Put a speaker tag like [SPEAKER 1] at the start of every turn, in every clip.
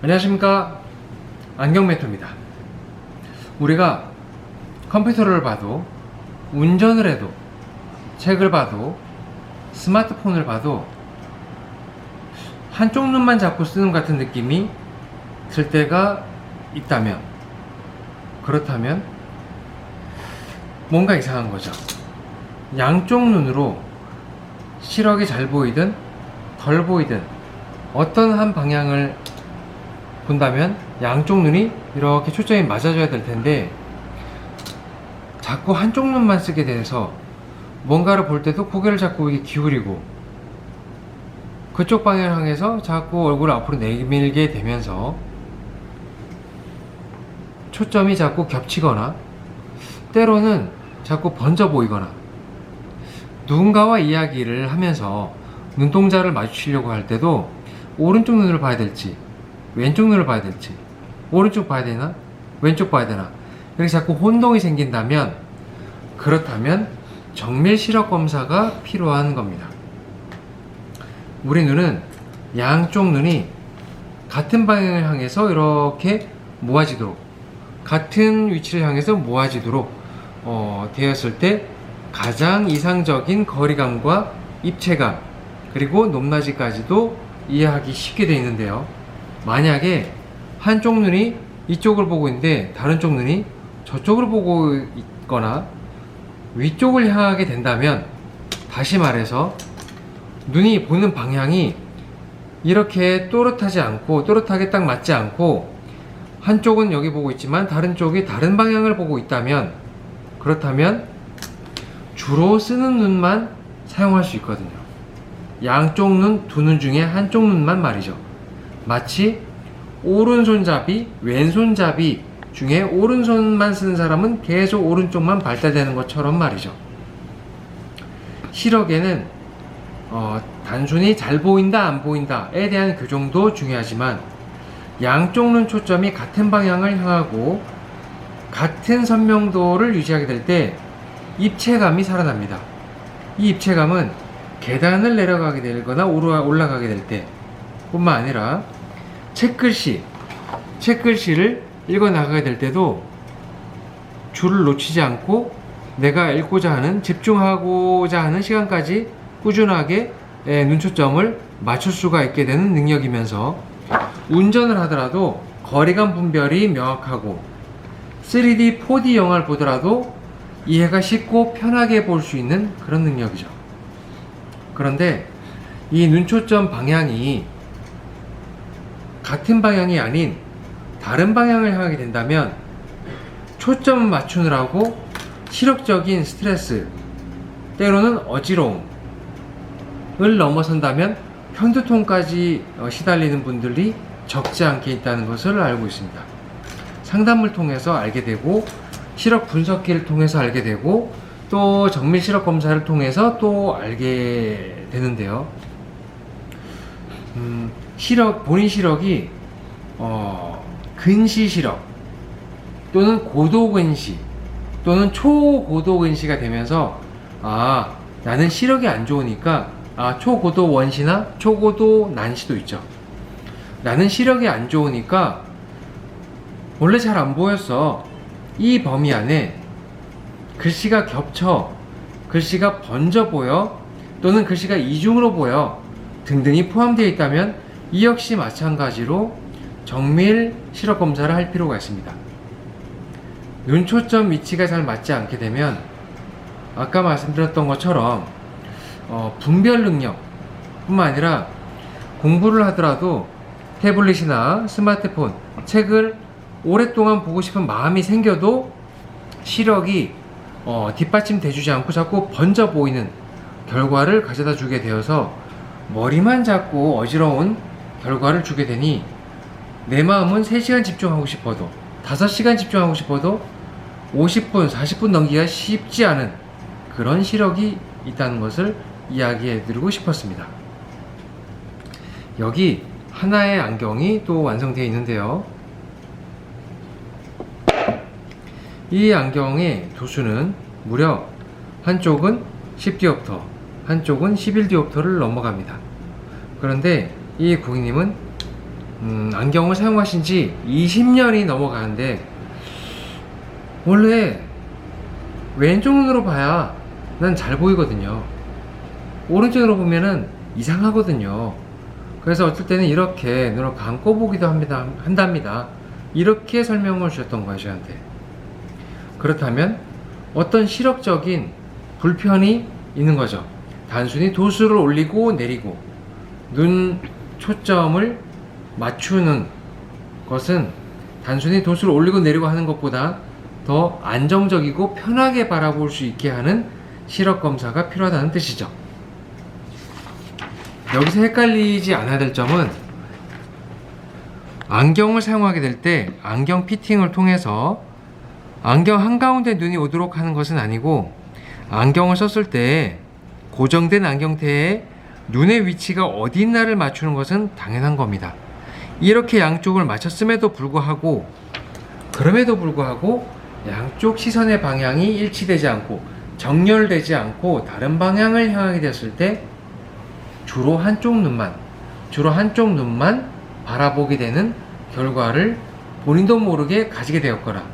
[SPEAKER 1] 안녕하십니까, 안경매토입니다. 우리가 컴퓨터를 봐도, 운전을 해도, 책을 봐도, 스마트폰을 봐도 한쪽 눈만 잡고 쓰는 것 같은 느낌이 들 때가 있다면, 그렇다면 뭔가 이상한 거죠. 양쪽 눈으로 시력이 잘 보이든 덜 보이든 어떤 한 방향을 본다면 양쪽 눈이 이렇게 초점이 맞아줘야 될 텐데, 자꾸 한쪽 눈만 쓰게 돼서 뭔가를 볼 때도 고개를 자꾸 이렇게 기울이고 그쪽 방향을 향해서 자꾸 얼굴을 앞으로 내밀게 되면서 초점이 자꾸 겹치거나 때로는 자꾸 번져 보이거나, 누군가와 이야기를 하면서 눈동자를 마주치려고 할 때도 오른쪽 눈을 봐야 될지 왼쪽 눈을 봐야 될지, 오른쪽 봐야 되나 왼쪽 봐야 되나, 이렇게 자꾸 혼동이 생긴다면, 그렇다면 정밀 시력 검사가 필요한 겁니다. 우리 눈은 양쪽 눈이 같은 방향을 향해서 이렇게 모아지도록, 같은 위치를 향해서 모아지도록 되었을 때 가장 이상적인 거리감과 입체감, 그리고 높낮이까지도 이해하기 쉽게 되어 있는데요. 만약에 한쪽 눈이 이쪽을 보고 있는데 다른 쪽 눈이 저쪽을 보고 있거나 위쪽을 향하게 된다면, 다시 말해서 눈이 보는 방향이 이렇게 또렷하지 않고, 또렷하게 딱 맞지 않고 한쪽은 여기 보고 있지만 다른 쪽이 다른 방향을 보고 있다면, 그렇다면 주로 쓰는 눈만 사용할 수 있거든요. 양쪽 눈, 두 눈 중에 한쪽 눈만 말이죠. 마치 오른손잡이, 왼손잡이 중에 오른손만 쓰는 사람은 계속 오른쪽만 발달되는 것처럼 말이죠. 시력에는 단순히 잘 보인다 안 보인다에 대한 교정도 중요하지만, 양쪽 눈 초점이 같은 방향을 향하고 같은 선명도를 유지하게 될 때 입체감이 살아납니다. 이 입체감은 계단을 내려가게 되거나 올라가게 될 때 뿐만 아니라 책글씨를 읽어 나가게 될 때도 줄을 놓치지 않고 내가 읽고자 하는, 집중하고자 하는 시간까지 꾸준하게 눈초점을 맞출 수가 있게 되는 능력이면서, 운전을 하더라도 거리감 분별이 명확하고 3D, 4D 영화를 보더라도 이해가 쉽고 편하게 볼 수 있는 그런 능력이죠. 그런데 이 눈초점 방향이 같은 방향이 아닌 다른 방향을 향하게 된다면, 초점을 맞추느라고 시력적인 스트레스, 때로는 어지러움을 넘어선다면 편두통까지 시달리는 분들이 적지 않게 있다는 것을 알고 있습니다. 상담을 통해서 알게 되고, 시력 분석기를 통해서 알게 되고, 또 정밀 시력 검사를 통해서 또 알게 되는데요. 본인 시력이 근시 시력 또는 고도 근시 또는 초고도 근시가 되면서, 나는 시력이 안 좋으니까, 초고도 원시나 초고도 난시도 있죠. 나는 시력이 안 좋으니까 원래 잘 안 보였어, 이 범위 안에 글씨가 겹쳐, 글씨가 번져 보여, 또는 글씨가 이중으로 보여 등등이 포함되어 있다면, 이 역시 마찬가지로 정밀 시력 검사를 할 필요가 있습니다. 눈초점 위치가 잘 맞지 않게 되면, 아까 말씀드렸던 것처럼 분별 능력 뿐만 아니라 공부를 하더라도 태블릿이나 스마트폰, 책을 오랫동안 보고 싶은 마음이 생겨도 시력이 뒷받침 돼주지 않고 자꾸 번져 보이는 결과를 가져다 주게 되어서 머리만 자꾸 어지러운 결과를 주게 되니, 내 마음은 3시간 집중하고 싶어도 5시간 집중하고 싶어도 50분, 40분 넘기기가 쉽지 않은 그런 시력이 있다는 것을 이야기해 드리고 싶었습니다. 여기 하나의 안경이 또 완성되어 있는데요. 이 안경의 도수는 무려 한쪽은 10디옵터, 한쪽은 11디옵터를 넘어갑니다. 그런데 이 고객님은 안경을 사용하신 지 20년이 넘어가는데 원래 왼쪽 눈으로 봐야 난 잘 보이거든요. 오른쪽으로 보면은 이상하거든요. 그래서 어떨 때는 이렇게 눈을 감고 보기도 한답니다. 이렇게 설명을 주셨던 거예요, 저한테. 그렇다면 어떤 시력적인 불편이 있는 거죠. 단순히 도수를 올리고 내리고 눈 초점을 맞추는 것은 단순히 도수를 올리고 내리고 하는 것보다 더 안정적이고 편하게 바라볼 수 있게 하는 시력 검사가 필요하다는 뜻이죠. 여기서 헷갈리지 않아야 될 점은 안경을 사용하게 될 때 안경 피팅을 통해서 안경 한가운데 눈이 오도록 하는 것은 아니고, 안경을 썼을 때 고정된 안경테에 눈의 위치가 어디 있나를 맞추는 것은 당연한 겁니다. 이렇게 양쪽을 맞췄음에도 불구하고, 그럼에도 불구하고 양쪽 시선의 방향이 일치되지 않고 정렬되지 않고 다른 방향을 향하게 됐을 때 주로 한쪽 눈만 바라보게 되는 결과를 본인도 모르게 가지게 되었거나,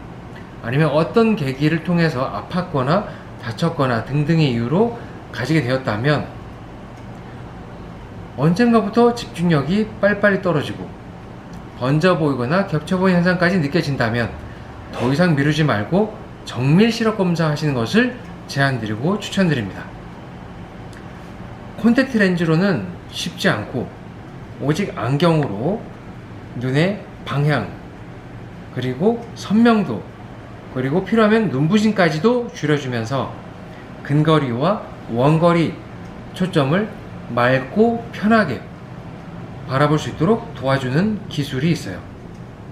[SPEAKER 1] 아니면 어떤 계기를 통해서 아팠거나 다쳤거나 등등의 이유로 가지게 되었다면 언젠가부터 집중력이 빨리빨리 떨어지고 번져 보이거나 겹쳐 보이는 현상까지 느껴진다면 더 이상 미루지 말고 정밀 시력 검사 하시는 것을 제안드리고 추천드립니다. 콘택트 렌즈로는 쉽지 않고 오직 안경으로 눈의 방향, 그리고 선명도, 그리고 필요하면 눈부심까지도 줄여주면서 근거리와 원거리 초점을 맑고 편하게 바라볼 수 있도록 도와주는 기술이 있어요.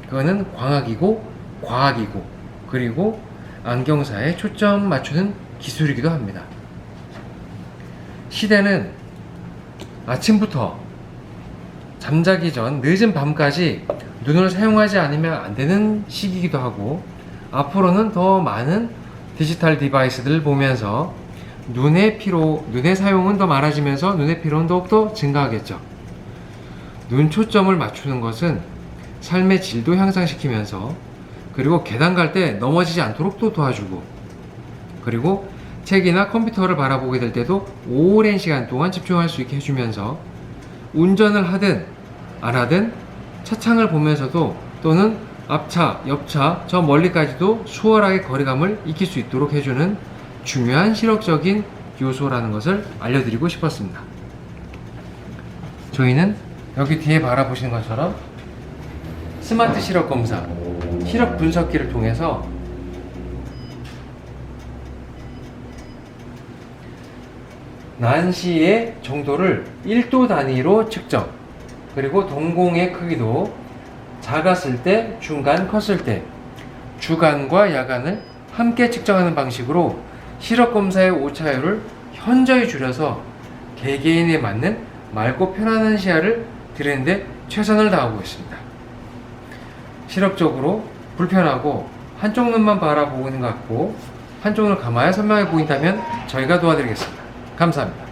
[SPEAKER 1] 그거는 광학이고 과학이고 그리고 안경사에 초점 맞추는 기술이기도 합니다. 시대는 아침부터 잠자기 전 늦은 밤까지 눈을 사용하지 않으면 안 되는 시기이기도 하고, 앞으로는 더 많은 디지털 디바이스들을 보면서 눈의 사용은 더 많아지면서 눈의 피로는 더욱더 증가하겠죠. 눈 초점을 맞추는 것은 삶의 질도 향상시키면서, 그리고 계단 갈 때 넘어지지 않도록 또 도와주고, 그리고 책이나 컴퓨터를 바라보게 될 때도 오랜 시간 동안 집중할 수 있게 해주면서 운전을 하든 안 하든 차창을 보면서도 또는 앞차, 옆차, 저 멀리까지도 수월하게 거리감을 익힐 수 있도록 해주는 중요한 시력적인 요소라는 것을 알려드리고 싶었습니다. 저희는 여기 뒤에 바라보시는 것처럼 스마트 시력 검사, 시력 분석기를 통해서 난시의 정도를 1도 단위로 측정, 그리고 동공의 크기도 작았을 때, 중간, 컸을 때 주간과 야간을 함께 측정하는 방식으로 시력 검사의 오차율을 현저히 줄여서 개개인에 맞는 맑고 편안한 시야를 드리는데 최선을 다하고 있습니다. 시력적으로 불편하고 한쪽 눈만 바라보고 있는 것 같고 한쪽 눈을 감아야 선명해 보인다면 저희가 도와드리겠습니다. 감사합니다.